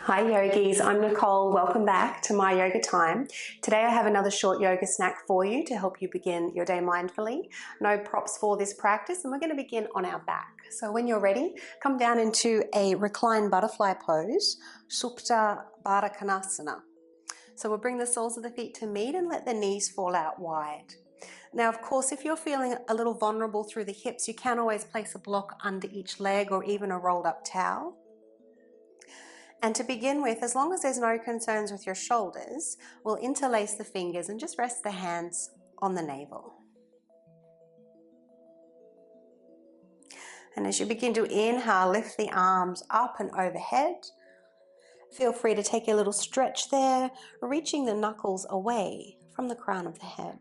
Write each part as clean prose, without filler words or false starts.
Hi yogis, I'm Nicole. Welcome back to my yoga time. Today I have another short yoga snack for you to help you begin your day mindfully. No props for this practice, and we're going to begin on our back. So when you're ready, come down into a reclined butterfly pose, Supta Baddha Konasana. So we'll bring the soles of the feet to meet and let the knees fall out wide. Now, of course, if you're feeling a little vulnerable through the hips, you can always place a block under each leg or even a rolled up towel. And to begin with, as long as there's no concerns with your shoulders, we'll interlace the fingers and just rest the hands on the navel. And as you begin to inhale, lift the arms up and overhead. Feel free to take a little stretch there, reaching the knuckles away from the crown of the head.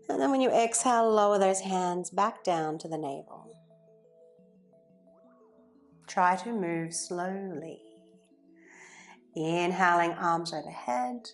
And then when you exhale, lower those hands back down to the navel. Try to move slowly. Inhaling, arms overhead.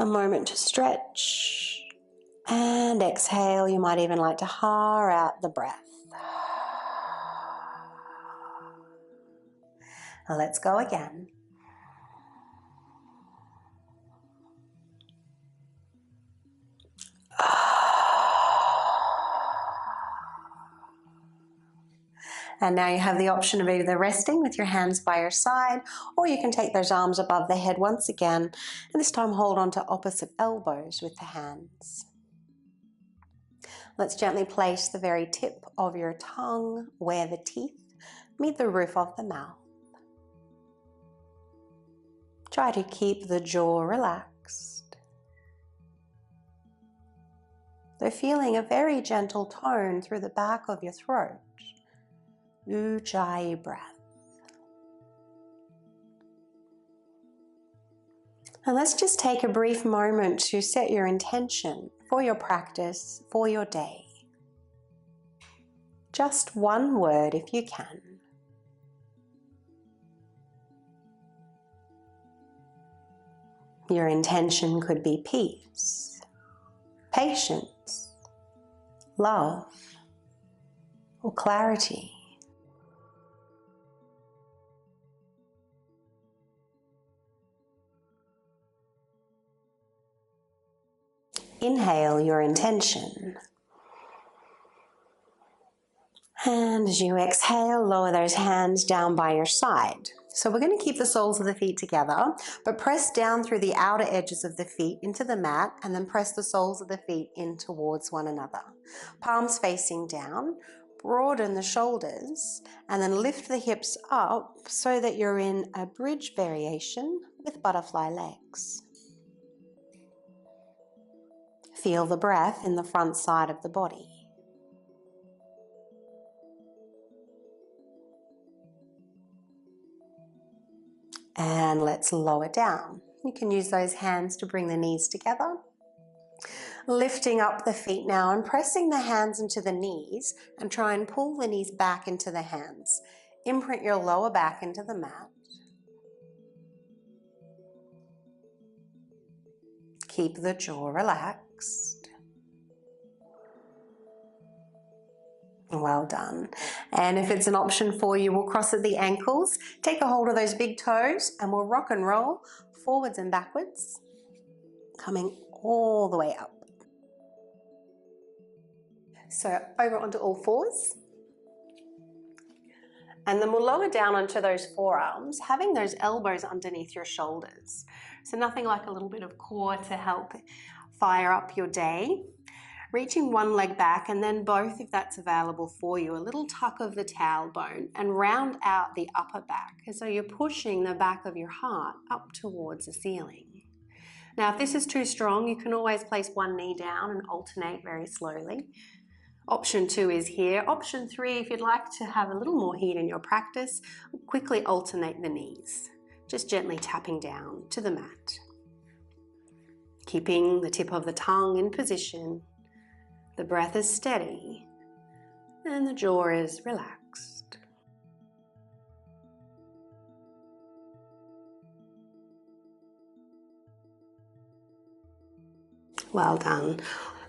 A moment to stretch. And exhale, you might even like to ha out the breath. Let's go again. And now you have the option of either resting with your hands by your side, or you can take those arms above the head once again, and this time hold on to opposite elbows with the hands. Let's gently place the very tip of your tongue where the teeth meet the roof of the mouth. Try to keep the jaw relaxed. They're feeling a very gentle tone through the back of your throat. Ujjayi breath. And let's just take a brief moment to set your intention for your practice, for your day. Just one word if you can. Your intention could be peace, patience, love, or clarity. Inhale your intention. And as you exhale, lower those hands down by your side. So we're going to keep the soles of the feet together, but press down through the outer edges of the feet into the mat, and then press the soles of the feet in towards one another. Palms facing down, broaden the shoulders, and then lift the hips up so that you're in a bridge variation with butterfly legs. Feel the breath in the front side of the body. And let's lower down. You can use those hands to bring the knees together. Lifting up the feet now and pressing the hands into the knees, and try and pull the knees back into the hands. Imprint your lower back into the mat. Keep the jaw relaxed. Well done. And if it's an option for you, we'll cross at the ankles, take a hold of those big toes, and we'll rock and roll forwards and backwards, coming all the way up. So over onto all fours. And then we'll lower down onto those forearms, having those elbows underneath your shoulders. So nothing like a little bit of core to help fire up your day. Reaching one leg back and then both if that's available for you. A little tuck of the tailbone and round out the upper back. So you're pushing the back of your heart up towards the ceiling. Now if this is too strong, you can always place one knee down and alternate very slowly. Option 2 is here. Option 3, if you'd like to have a little more heat in your practice, quickly alternate the knees. Just gently tapping down to the mat. Keeping the tip of the tongue in position. The breath is steady and the jaw is relaxed. Well done.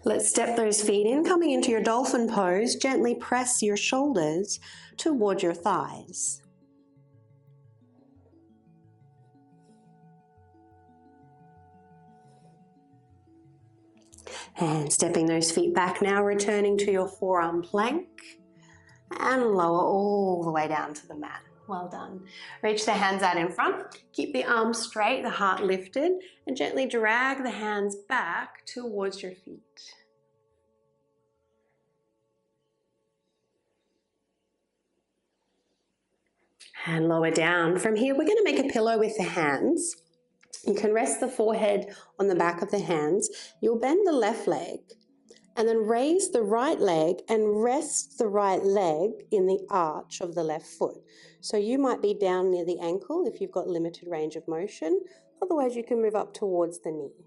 Let's step those feet in, coming into your dolphin pose. Gently press your shoulders toward your thighs. And stepping those feet back now, returning to your forearm plank and lower all the way down to the mat. Well done. Reach the hands out in front. Keep the arms straight, the heart lifted, and gently drag the hands back towards your feet. And lower down. From here, we're going to make a pillow with the hands. You can rest the forehead on the back of the hands. You'll bend the left leg and then raise the right leg and rest the right leg in the arch of the left foot. So you might be down near the ankle if you've got limited range of motion. Otherwise, you can move up towards the knee,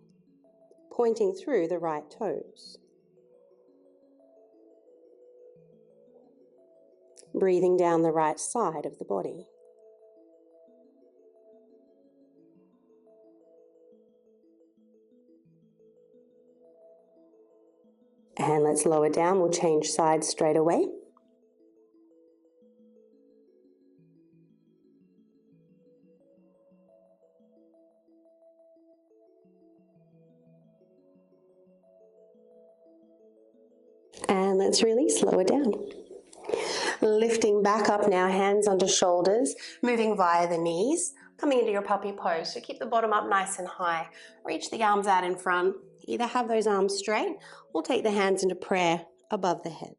pointing through the right toes. Breathing down the right side of the body. And let's lower down. We'll change sides straight away. And let's release, lower down. Lifting back up now, hands under shoulders, moving via the knees, coming into your puppy pose. So keep the bottom up nice and high. Reach the arms out in front. Either have those arms straight or take the hands into prayer above the head.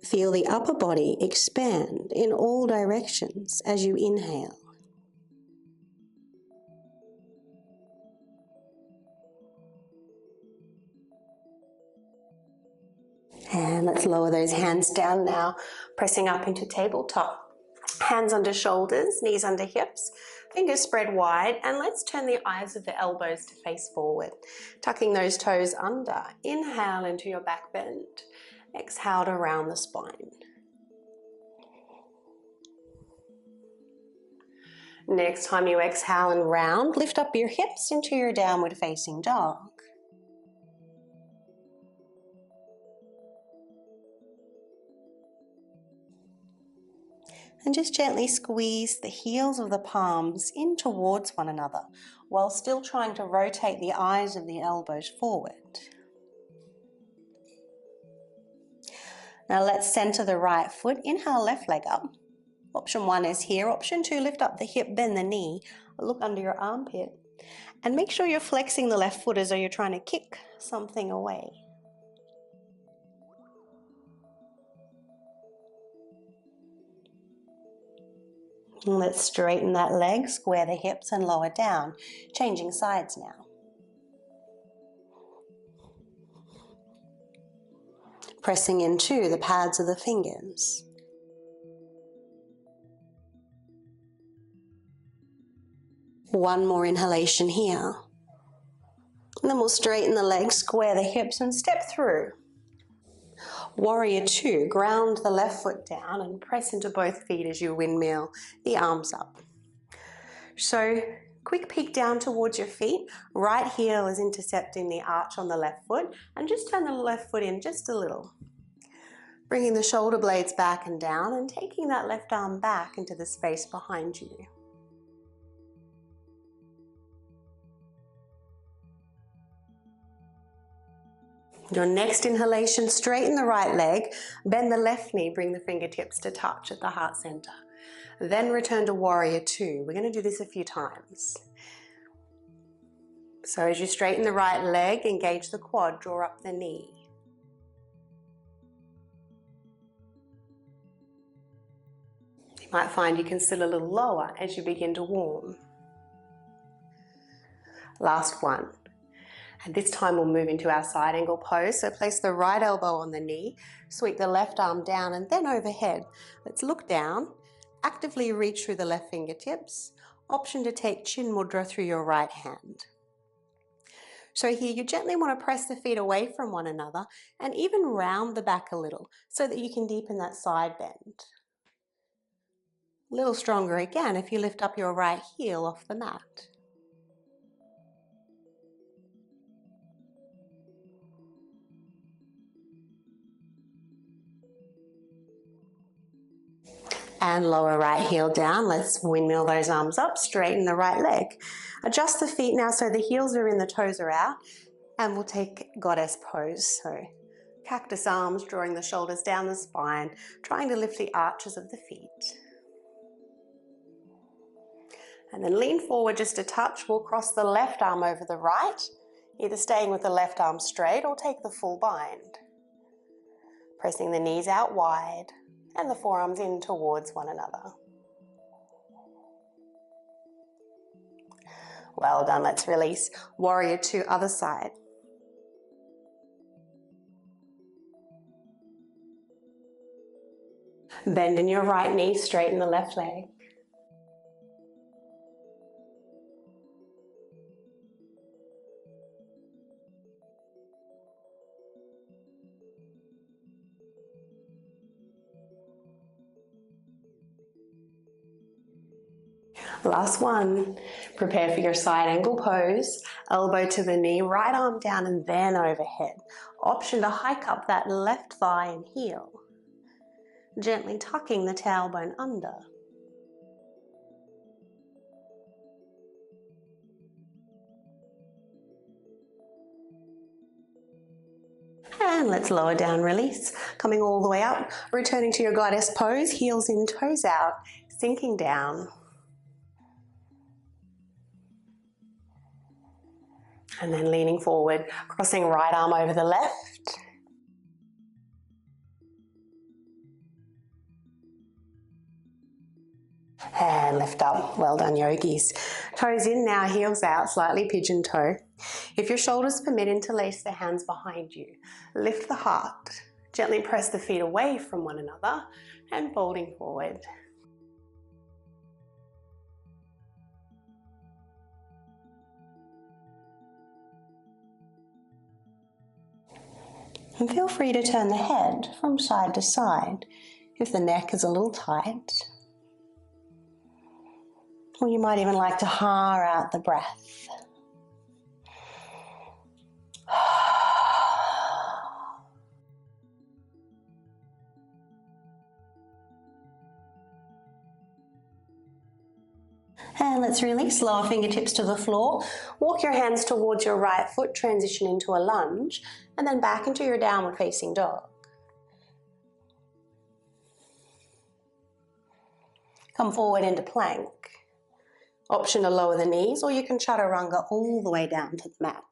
Feel the upper body expand in all directions as you inhale. And let's lower those hands down now, pressing up into tabletop. Hands under shoulders, knees under hips, fingers spread wide, and let's turn the eyes of the elbows to face forward. Tucking those toes under. Inhale into your back bend. Exhale to round the spine. Next time you exhale and round, lift up your hips into your downward facing dog. And just gently squeeze the heels of the palms in towards one another while still trying to rotate the eyes of the elbows forward. Now let's center the right foot. Inhale, left leg up. Option 1 is here. Option 2, lift up the hip, bend the knee, look under your armpit. And make sure you're flexing the left foot as though you're trying to kick something away. And let's straighten that leg, square the hips and lower down, changing sides now. Pressing into the pads of the fingers. One more inhalation here. And then we'll straighten the legs, square the hips and step through. Warrior 2, ground the left foot down and press into both feet as you windmill the arms up. So quick peek down towards your feet. Right heel is intercepting the arch on the left foot, and just turn the left foot in just a little. Bringing the shoulder blades back and down and taking that left arm back into the space behind you. Your next inhalation, straighten the right leg, bend the left knee, bring the fingertips to touch at the heart center. Then return to Warrior 2. We're going to do this a few times. So as you straighten the right leg, engage the quad, draw up the knee. You might find you can sit a little lower as you begin to warm. Last one. And this time we'll move into our side angle pose. So place the right elbow on the knee, sweep the left arm down and then overhead. Let's look down, actively reach through the left fingertips. Option to take chin mudra through your right hand. So here you gently want to press the feet away from one another and even round the back a little so that you can deepen that side bend. A little stronger again if you lift up your right heel off the mat. And lower right heel down. Let's windmill those arms up, straighten the right leg. Adjust the feet now so the heels are in, the toes are out, and we'll take goddess pose. So cactus arms, drawing the shoulders down the spine, trying to lift the arches of the feet. And then lean forward just a touch. We'll cross the left arm over the right, either staying with the left arm straight or take the full bind. Pressing the knees out wide and the forearms in towards one another. Well done, let's release. Warrior two, other side. Bend in your right knee, straighten the left leg. Last one. Prepare for your side angle pose. Elbow to the knee, right arm down and then overhead. Option to hike up that left thigh and heel. Gently tucking the tailbone under. And let's lower down, release. Coming all the way up, returning to your goddess pose, heels in, toes out, sinking down. And then leaning forward, crossing right arm over the left. And lift up. Well done, yogis. Toes in now, heels out, slightly pigeon toe. If your shoulders permit, interlace the hands behind you. Lift the heart. Gently press the feet away from one another and folding forward. And feel free to turn the head from side to side if the neck is a little tight. Or you might even like to haar out the breath. And let's release, lower fingertips to the floor. Walk your hands towards your right foot, transition into a lunge, and then back into your downward facing dog. Come forward into plank. Option to lower the knees, or you can chaturanga all the way down to the mat.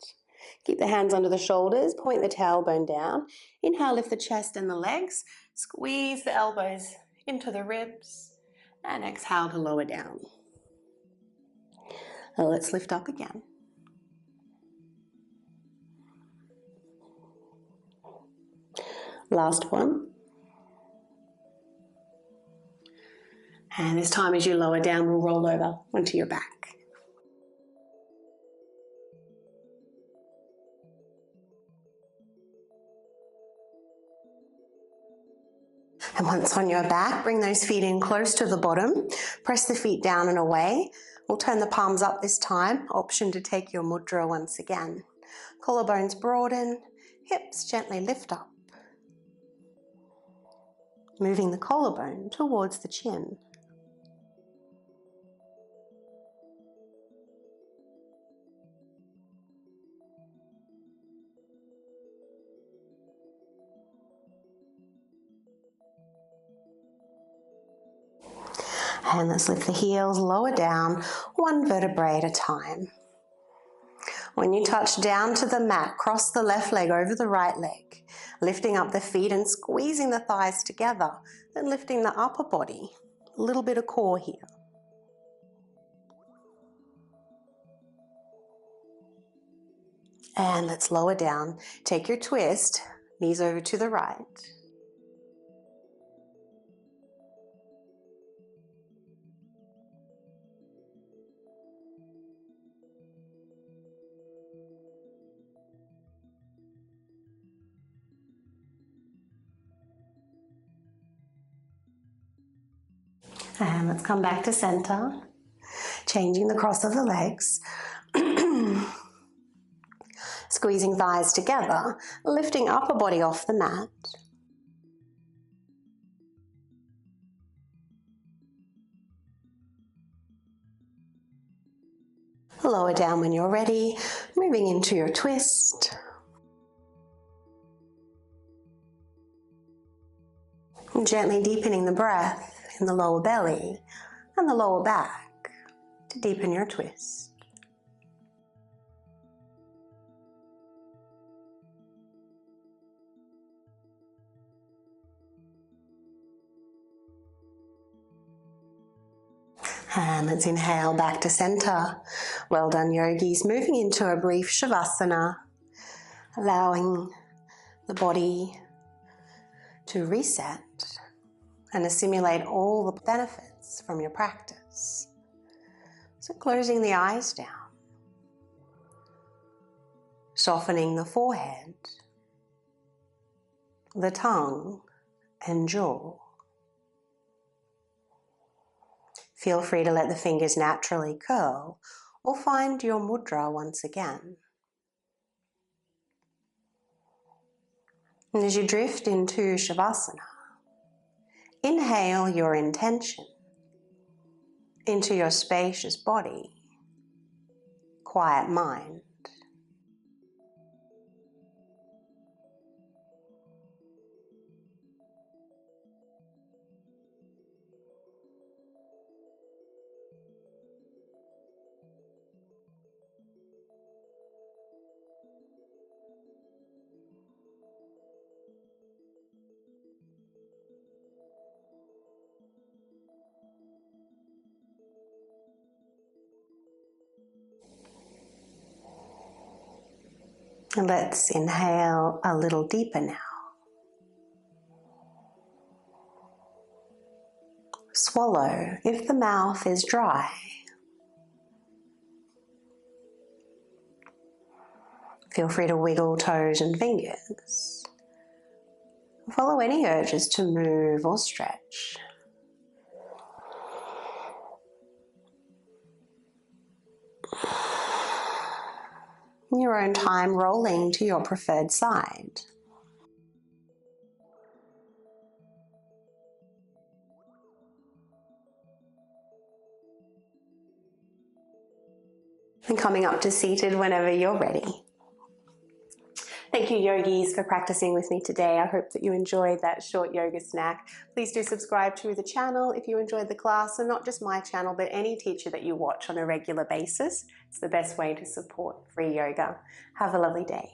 Keep the hands under the shoulders, point the tailbone down. Inhale, lift the chest and the legs. Squeeze the elbows into the ribs. And exhale to lower down. Now let's lift up again. Last one. And this time as you lower down, we'll roll over onto your back. And once on your back, bring those feet in close to the bottom. Press the feet down and away. We'll turn the palms up this time. Option to take your mudra once again. Collarbones broaden, hips gently lift up. Moving the collarbone towards the chin. And let's lift the heels, lower down, one vertebrae at a time. When you touch down to the mat, cross the left leg over the right leg, lifting up the feet and squeezing the thighs together, then lifting the upper body. A little bit of core here. And let's lower down. Take your twist, knees over to the right. And let's come back to center, changing the cross of the legs. Squeezing thighs together, lifting upper body off the mat. Lower down when you're ready, moving into your twist. And gently deepening the breath in the lower belly and the lower back to deepen your twist. And let's inhale back to center. Well done, yogis. Moving into a brief shavasana, allowing the body to reset and assimilate all the benefits from your practice. So closing the eyes down, softening the forehead, the tongue and jaw. Feel free to let the fingers naturally curl or find your mudra once again. And as you drift into Shavasana, inhale your intention into your spacious body, quiet mind. And let's inhale a little deeper now. Swallow if the mouth is dry. Feel free to wiggle toes and fingers. Follow any urges to move or stretch. In your own time, rolling to your preferred side. And coming up to seated whenever you're ready. Thank you, yogis, for practicing with me today. I hope that you enjoyed that short yoga snack. Please do subscribe to the channel if you enjoyed the class, and not just my channel, but any teacher that you watch on a regular basis. It's the best way to support free yoga. Have a lovely day.